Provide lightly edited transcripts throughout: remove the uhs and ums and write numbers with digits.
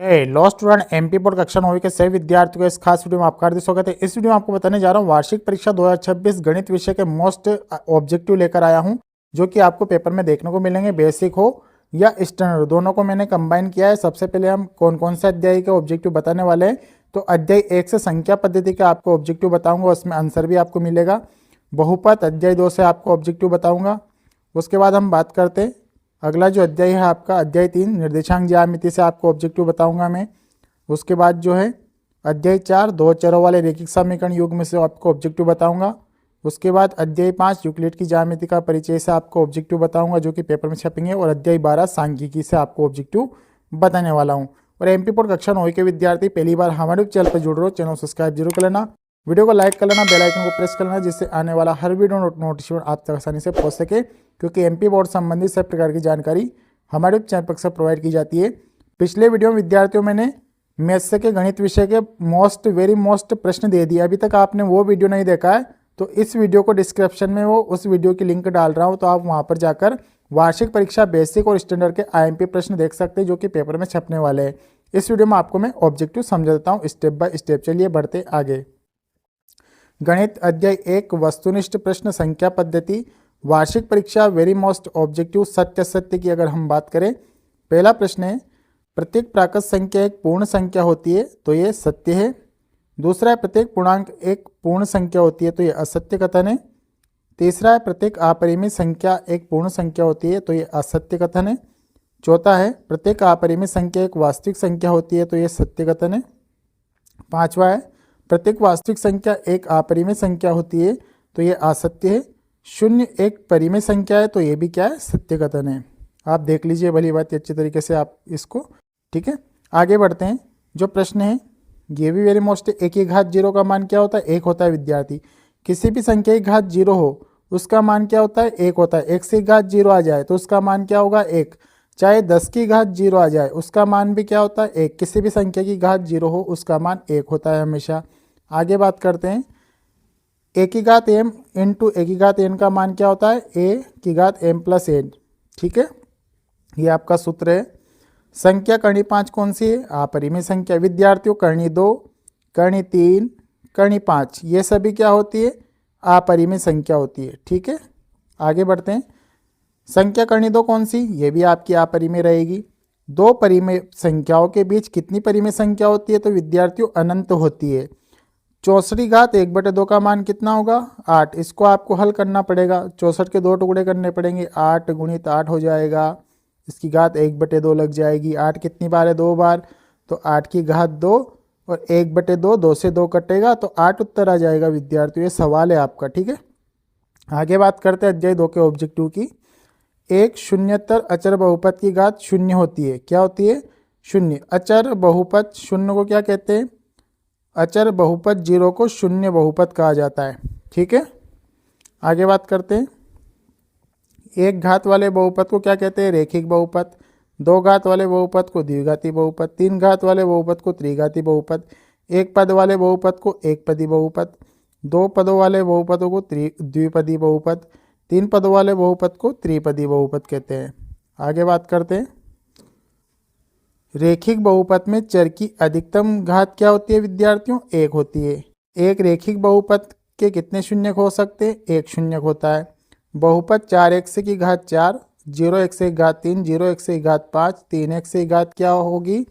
Law student MP board कक्षा 9 के सभी विद्यार्थियों को इस खास वीडियो में आपका हार्दिक स्वागत है। इस वीडियो में आपको बताने जा रहा हूँ वार्षिक परीक्षा 2026 गणित विषय के मोस्ट ऑब्जेक्टिव लेकर आया हूँ, जो कि आपको पेपर में देखने को मिलेंगे। बेसिक हो या स्टैंडर्ड, दोनों को मैंने कंबाइन किया है। सबसे पहले हम कौन कौन से अध्याय के ऑब्जेक्टिव बताने वाले हैं। तो अध्याय 1 से संख्या पद्धति का आपको ऑब्जेक्टिव बताऊंगा, उसमें आंसर भी आपको मिलेगा। बहुपद अध्याय 2 से आपको ऑब्जेक्टिव बताऊंगा। उसके बाद हम बात करते हैं अगला जो अध्याय है आपका अध्याय 3 निर्देशांक ज्यामिति से आपको ऑब्जेक्टिव बताऊंगा मैं। उसके बाद जो है अध्याय 4 दो चरों वाले रैखिक समीकरण युग में से आपको ऑब्जेक्टिव बताऊंगा। उसके बाद अध्याय 5 यूक्लिड की ज्यामिति का परिचय से आपको ऑब्जेक्टिव बताऊंगा, जो कि पेपर में छपेंगे। और अध्याय 12 सांख्यिकी से आपको ऑब्जेक्टिव बताने वाला हूँ। और एमपी बोर्ड कक्षा 9 के विद्यार्थी पहली बार हमारे चैनल पर जुड़ रहे हो, चैनल सब्सक्राइब जरूर कर लेना, वीडियो को लाइक कर लेना, बेल आइकन को प्रेस कर लेना, जिससे आने वाला हर वीडियो नोटिफिकेशन आप तक आसानी से पहुंच सके। क्योंकि एमपी बोर्ड संबंधित सब प्रकार की जानकारी हमारे चैनल पर से प्रोवाइड की जाती है। पिछले वीडियो में विद्यार्थियों मैंने मैथ्स के गणित विषय के वेरी मोस्ट प्रश्न दे दिए। अभी तक आपने वो वीडियो नहीं देखा है तो इस वीडियो को डिस्क्रिप्शन में उस वीडियो की लिंक डाल रहा हूँ, तो आप वहाँ पर जाकर वार्षिक परीक्षा बेसिक और स्टैंडर्ड के आईएमपी प्रश्न देख सकते हैं, जो कि पेपर में छपने वाले हैं। इस वीडियो में आपको मैं ऑब्जेक्टिव समझा देता हूँ स्टेप बाय स्टेप। चलिए बढ़ते आगे। गणित अध्याय 1 वस्तुनिष्ठ प्रश्न संख्या पद्धति वार्षिक परीक्षा वेरी मोस्ट ऑब्जेक्टिव सत्य असत्य की अगर हम बात करें, पहला प्रश्न है प्रत्येक प्राकृत संख्या एक पूर्ण संख्या होती है, तो ये सत्य है। दूसरा है प्रत्येक पूर्णांक एक पूर्ण संख्या होती है, तो ये असत्य कथन है। तीसरा है प्रत्येक अपरिमित संख्या एक पूर्ण संख्या होती है, तो ये असत्य कथन है। चौथा है प्रत्येक अपरिमित संख्या एक वास्तविक संख्या होती है, तो ये सत्य कथन है। पांचवा है प्रत्येक वास्तविक संख्या एक अपरिमित संख्या होती है, तो ये असत्य है। शून्य एक परिमित संख्या है, तो ये भी क्या है, सत्य कथन है। आप देख लीजिए भली बात अच्छी तरीके से आप इसको, ठीक है। आगे बढ़ते हैं। जो प्रश्न है ये भी वेरी मोस्ट, एक की घात 0 का मान क्या होता है, 1 होता है विद्यार्थी। किसी भी संख्या की घात 0 हो उसका मान क्या होता है, 1 होता है। 1 से घात 0 आ जाए तो उसका मान क्या होगा, 1। चाहे 10 की घात 0 आ जाए उसका मान भी क्या होता है, 1। किसी भी संख्या की घात 0 हो उसका मान 1 होता है हमेशा। आगे बात करते हैं ए की घात एम इंटू ए की घात एन का मान क्या होता है, ए की घात एम प्लस एन, ठीक है। ये आपका सूत्र है। संख्या करनी 5 कौन सी है, अपरिमित संख्या। विद्यार्थियों करनी 2, करनी 3, करनी 5 ये सभी क्या होती है, अपरिमित संख्या होती है, ठीक है। आगे बढ़ते हैं। संख्या करनी 2 कौन सी, ये भी आपकी अपरिमेय रहेगी। दो परिमेय संख्याओं के बीच कितनी परिमेय संख्या होती है, तो विद्यार्थियों अनंत होती है। 64 घात 1/2 का मान कितना होगा, 8। इसको आपको हल करना पड़ेगा, 64 के 2 टुकड़े करने पड़ेंगे, 8 गुणित 8 हो जाएगा। इसकी घात 1/2 लग जाएगी। 8 कितनी बार है, 2 बार, तो 8 की घात 2 और 1/2, 2 से 2 कटेगा तो 8 उत्तर आ जाएगा विद्यार्थियों। ये सवाल है आपका, ठीक है। आगे बात करते हैं अध्याय 2 के ऑब्जेक्टिव की। एक शून्यतर अचर बहुपद की घात 0 होती है, क्या होती है, 0। अचर बहुपद 0 को क्या कहते हैं, अचर बहुपद 0 को शून्य बहुपद कहा जाता है, ठीक है। आगे बात करते हैं। एक घात वाले बहुपद को क्या कहते हैं, रैखिक बहुपद। दो घात वाले बहुपद को द्विघाती बहुपद। तीन घात वाले बहुपद को त्रिघाती बहुपद। एक पद वाले बहुपद को एकपदी बहुपद। दो पदों वाले बहुपदों को द्विपदी बहुपद। तीन पदों वाले बहुपद को त्रिपदी बहुपद कहते हैं। आगे बात करते हैं। रैखिक बहुपद में चर की अधिकतम घात क्या होती है विद्यार्थियों, 1 होती है। एक रैखिक बहुपद के कितने शून्यक हो सकते हैं, 1 शून्यक होता है। बहुपद 4x की घात 4, 0x की घात 3, 0x की घात 5, 3x की घात क्या होगी,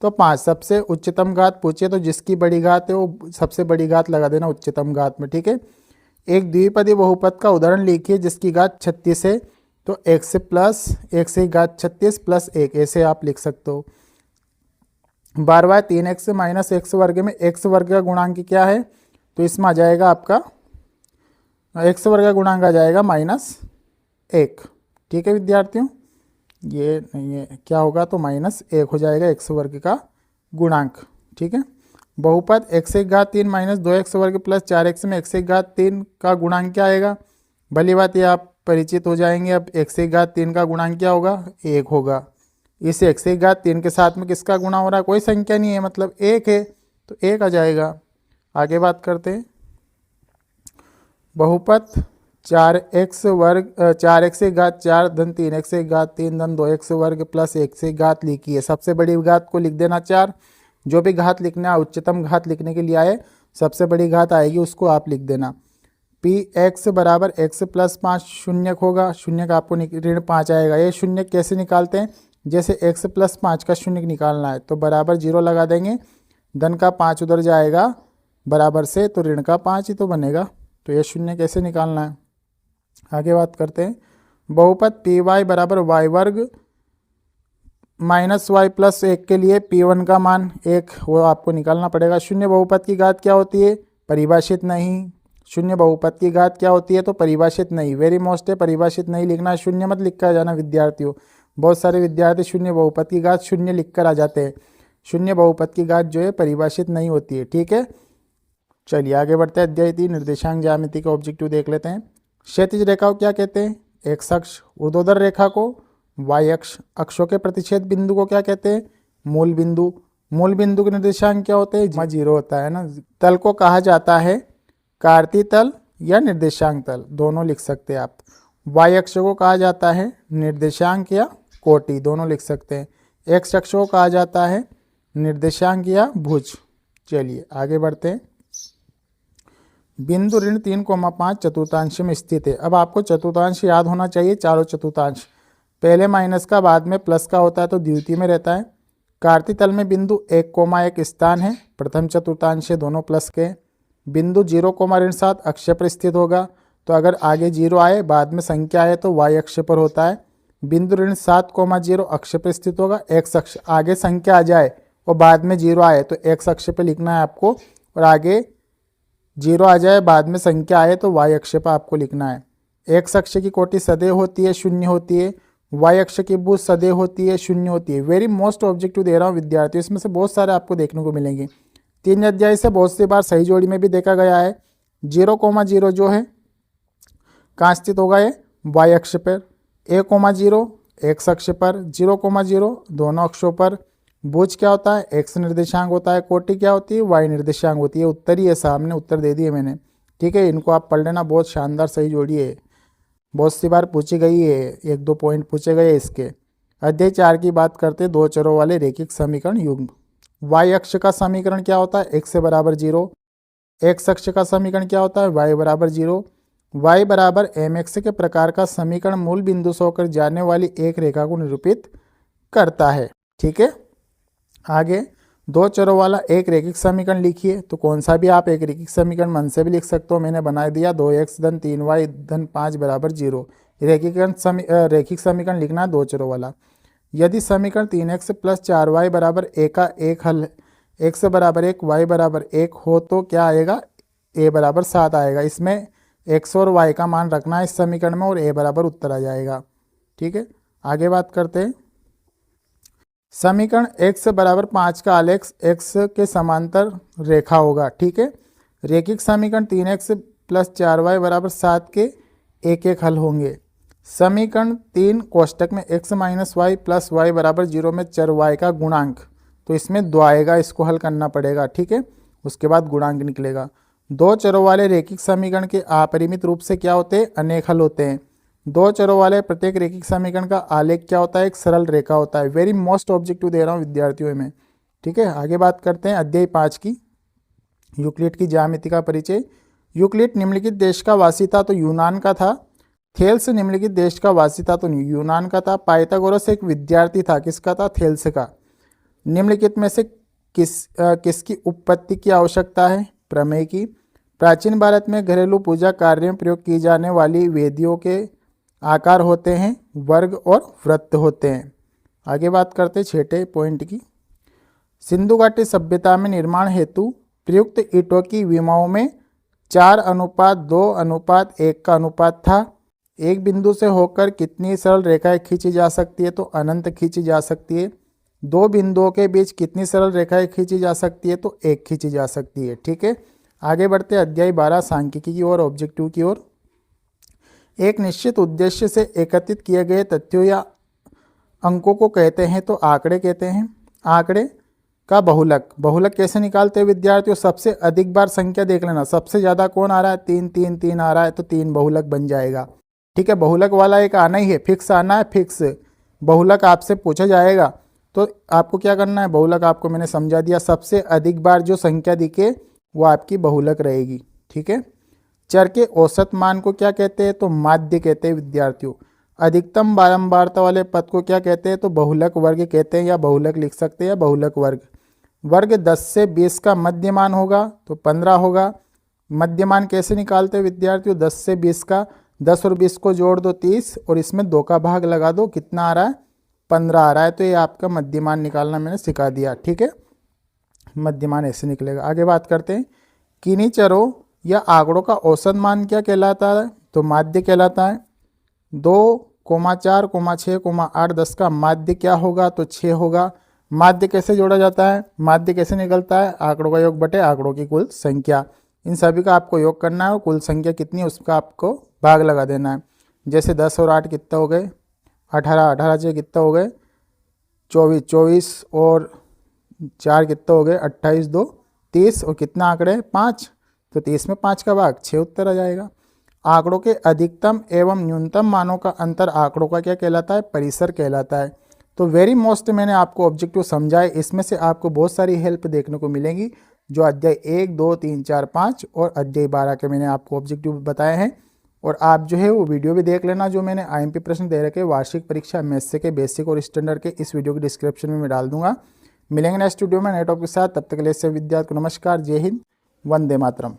तो 5। सबसे उच्चतम घात पूछे तो जिसकी बड़ी घात है वो सबसे बड़ी घात लगा देना उच्चतम घात में, ठीक है। एक द्विपदी बहुपद का उदाहरण लिखिए जिसकी घात 36 है, तो x प्लस x की घात 36 प्लस 1 ऐसे आप लिख सकते हो। 12 3x माइनस एक्स वर्ग में x वर्ग का गुणांक क्या है, तो इसमें आ जाएगा आपका x वर्ग का गुणांक आ जाएगा -1, ठीक है विद्यार्थियों। ये नहीं है, क्या होगा, तो -1 हो जाएगा x वर्ग का गुणांक, ठीक है। बहुपद x की घात 3 माइनस 2x वर्ग प्लस 4x में x की घात 3 का गुणांक क्या आएगा, भली बात ये आप परिचित हो जाएंगे। अब x की घात 3 का गुणांक क्या होगा, 1 होगा। इस x की घात 3 के साथ में किसका गुणा हो रहा है, कोई संख्या नहीं है, मतलब 1 है, तो 1 आ जाएगा। आगे बात करते हैं। बहुपद 4x वर्ग 4x की घात 4 धन 3x की घात 3 धन 2x वर्ग प्लस 1 की घात लिखी है। सबसे बड़ी घात को लिख देना 4। जो भी घात लिखना है, उच्चतम घात लिखने के लिए आए, सबसे बड़ी घात आएगी उसको आप लिख देना। पी एक्स बराबर एक्स प्लस 5 शून्य होगा, शून्य का आपको ऋण 5 आएगा। ये शून्य कैसे निकालते हैं, जैसे एक्स प्लस 5 का शून्य निकालना है तो बराबर 0 लगा देंगे, धन का 5 उधर जाएगा बराबर से तो ऋण का 5 ही तो बनेगा। तो ये शून्य कैसे निकालना है, आगे बात करते हैं। बहुपद पी वाई बराबर वाई वर्ग माइनस वाई प्लस 1 के लिए P1 का मान 1 वो आपको निकालना पड़ेगा। शून्य बहुपद की घात क्या होती है, परिभाषित नहीं। शून्य बहुपद की घात क्या होती है, तो परिभाषित नहीं। वेरी मोस्ट है, परिभाषित नहीं लिखना, शून्य मत लिख कर जाना विद्यार्थियों। बहुत सारे विद्यार्थी शून्य बहुपद की घात शून्य लिख कर आ जाते हैं। शून्य बहुपद की घात जो है परिभाषित नहीं होती है, ठीक है। चलिए आगे बढ़ते हैं। अध्याय 3 निर्देशांक ज्यामिति का ऑब्जेक्टिव देख लेते हैं। क्षैतिज रेखा को क्या कहते हैं, एक्स अक्ष। ऊर्ध्वाधर रेखा को वाई अक्ष। अक्षों के प्रतिच्छेद बिंदु को क्या कहते हैं, मूल बिंदु। मूल बिंदु के निर्देशांक क्या होते हैं, 0 होता है ना। तल को कहा जाता है कार्तीय तल या निर्देशांक तल, दोनों लिख सकते हैं आप। वाई अक्ष को कहा जाता है निर्देशांक या कोटि, दोनों लिख सकते हैं। एक्स अक्ष को कहा जाता है निर्देशांक या भुज। चलिए आगे बढ़ते हैं। बिंदु ऋण 3,5 चतुर्थांश में स्थित है। अब आपको चतुर्थांश याद होना चाहिए, चारों चतुर्थांश। पहले माइनस का बाद में प्लस का होता है तो द्वितीय में रहता है। कार्तीय तल में बिंदु 1,1 स्थान है, प्रथम चतुर्थांश है, दोनों प्लस के। बिंदु 0,7 अक्ष पर स्थित होगा, तो अगर आगे 0 आए बाद में संख्या आए तो वाई अक्ष पर होता है। बिंदु ऋण 7,0 अक्ष पर स्थित होगा, एक्स अक्ष। आगे संख्या आ जाए और बाद में 0 आए तो एक्स अक्ष पर लिखना है आपको, और आगे 0 आ जाए बाद में संख्या आए तो वाई अक्ष पर आपको लिखना है। एक्स अक्ष की कोटि सदैव होती है, शून्य होती है। वाई अक्ष की भुज सदैव होती है, शून्य होती है। वेरी मोस्ट ऑब्जेक्टिव दे रहा हूँ विद्यार्थियों, इसमें से बहुत सारे आपको देखने को मिलेंगे। 3 अध्याय से बहुत सी बार सही जोड़ी में भी देखा गया है। 0,0 जो है कहाँ स्थित होगा, ये वाई अक्ष पर। 1,0 एक्स अक्ष पर, 0,0 दोनों अक्षों पर। भुज क्या होता है, एक्स निर्देशांक होता है। कोटि क्या होती है, वाई निर्देशांक होती है। उत्तर ही है, सामने उत्तर दे दिए मैंने, ठीक है। इनको आप पढ़ लेना, बहुत शानदार सही जोड़ी है, बहुत सी बार पूछी गई है, 1-2 पॉइंट पूछे गए इसके। अध्याय 4 की बात करते हैं, 2 चरों वाले रैखिक समीकरण युग्म। वाई अक्ष का समीकरण क्या होता है, x बराबर 0। एक्स अक्ष का समीकरण क्या होता है, y बराबर 0। y बराबर mx के प्रकार का समीकरण मूल बिंदु से होकर जाने वाली एक रेखा को निरूपित करता है, ठीक है। आगे 2 चरों वाला एक रैखिक समीकरण लिखिए, तो कौन सा भी आप एक रैखिक समीकरण मन से भी लिख सकते हो, मैंने बना दिया। 2x धन 3y धन 5 बराबर 0। रैखिक समीकरण लिखना है 2 चरों वाला। यदि समीकरण 3x प्लस 4y बराबर a का एक हल, x बराबर 1 y बराबर 1 हो तो क्या आएगा, a बराबर 7 आएगा। इसमें x और y का मान रखना है इस समीकरण में और a बराबर उत्तर आ जाएगा, ठीक है। आगे बात करते हैं। समीकरण x बराबर 5 का आलेख x के समांतर रेखा होगा, ठीक है। रैखिक समीकरण 3x प्लस 4y बराबर 7 के एक एक हल होंगे। समीकरण 3 कोष्टक में x minus y plus y बराबर 0 में चर y का गुणांक, तो इसमें 2 आएगा, इसको हल करना पड़ेगा, ठीक है। उसके बाद गुणांक निकलेगा। 2 चरों वाले रैखिक समीकरण के अपरिमित रूप से क्या होते हैं, अनेक हल होते हैं। 2 चरों वाले प्रत्येक रैखिक समीकरण का आलेख क्या होता है, एक सरल रेखा होता है। वेरी मोस्ट ऑब्जेक्टिव दे रहा हूँ विद्यार्थियों में, ठीक है। आगे बात करते हैं अध्याय 5 की, यूक्लिड की ज्यामिति का परिचय। यूक्लिड निम्नलिखित देश का वासी था, तो यूनान का था। थेल्स निम्नलिखित देश का वासी था, तो यूनान का था। पाइथागोरस एक विद्यार्थी था, किसका था, थेल्स का। निम्नलिखित में से किसकी उत्पत्ति की आवश्यकता है, प्रमेय की। प्राचीन भारत में घरेलू पूजा कार्य में प्रयोग की जाने वाली वेदियों के आकार होते हैं, वर्ग और वृत्त होते हैं। आगे बात करते हैं 6ठे पॉइंट की। सिंधु घाटी सभ्यता में निर्माण हेतु प्रयुक्त ईंटों की विमाओं में 4:2:1 का अनुपात था। एक बिंदु से होकर कितनी सरल रेखाएं खींची जा सकती है, तो अनंत खींची जा सकती है। 2 बिंदुओं के बीच कितनी सरल रेखाएं खींची जा सकती है, तो 1 खींची जा सकती है, ठीक है। आगे बढ़ते अध्याय 12 सांख्यिकी की ओर, ऑब्जेक्टिव की ओर। एक निश्चित उद्देश्य से एकत्रित किए गए तथ्यों या अंकों को कहते हैं, तो आंकड़े कहते हैं। आंकड़े का बहुलक। बहुलक कैसे निकालते हैं विद्यार्थियों? सबसे अधिक बार संख्या देख लेना, सबसे ज़्यादा कौन आ रहा है? 3 3 3 आ रहा है तो 3 बहुलक बन जाएगा। ठीक है, बहुलक वाला एक आना ही है, फिक्स आना है, फिक्स। बहुलक आपसे पूछा जाएगा तो आपको क्या करना है? बहुलक आपको मैंने समझा दिया, सबसे अधिक बार जो संख्या दिखे वो आपकी बहुलक रहेगी। ठीक है, चर के औसत मान को क्या कहते हैं? तो माध्य कहते हैं विद्यार्थियों। अधिकतम बारंबारता वाले पद को क्या कहते हैं? तो बहुलक वर्ग कहते हैं, या बहुलक लिख सकते हैं, या बहुलक वर्ग। वर्ग 10 से 20 का मध्यमान होगा तो 15 होगा। मध्यमान कैसे निकालते हैं विद्यार्थियों? 10 से 20 का, 10 और 20 को जोड़ दो 30 और इसमें 2 का भाग लगा दो, कितना आ रहा है? 15 आ रहा है। तो ये आपका मध्यमान निकालना मैंने सिखा दिया। ठीक है, मध्यमान ऐसे निकलेगा। आगे बात करते हैं, किन्हीं चरों या आंकड़ों का औसत मान क्या कहलाता है? तो माध्य कहलाता है। 2, 4, 6, 8, 10 का माध्य क्या होगा? तो 6 होगा। माध्य कैसे जोड़ा जाता है? माध्य कैसे निकलता है? आंकड़ों का योग बटे आंकड़ों की कुल संख्या। इन सभी का आपको योग करना है और कुल संख्या कितनी है उसका आपको भाग लगा देना है। जैसे 10 और 8 कितना हो गए? 18, 18 से कितना हो गए? 24, 24 और 4 कितना हो गए? 28, 2, 30 और कितना आंकड़े? 5। तो 30 में 5 का भाग 6 उत्तर आ जाएगा। आंकड़ों के अधिकतम एवं न्यूनतम मानों का अंतर आंकड़ों का क्या कहलाता है? परिसर कहलाता है। तो वेरी मोस्ट मैंने आपको ऑब्जेक्टिव समझाए, इसमें से आपको बहुत सारी हेल्प देखने को मिलेंगी जो अध्याय 1, 2, 3, 4, 5 और अध्याय 12 के मैंने आपको ऑब्जेक्टिव बताए हैं। और आप जो है वो वीडियो भी देख लेना जो मैंने आईएमपी प्रश्न दे रखे वार्षिक परीक्षा मैथ्स के बेसिक और स्टैंडर्ड के, इस वीडियो की डिस्क्रिप्शन में मैं डाल दूंगा। मिलेंगे नेक्स्ट वीडियो में नए टॉपिक के साथ, तब तक के लिए से विद्यार्थी को नमस्कार, जय हिंद, वंदे मातरम।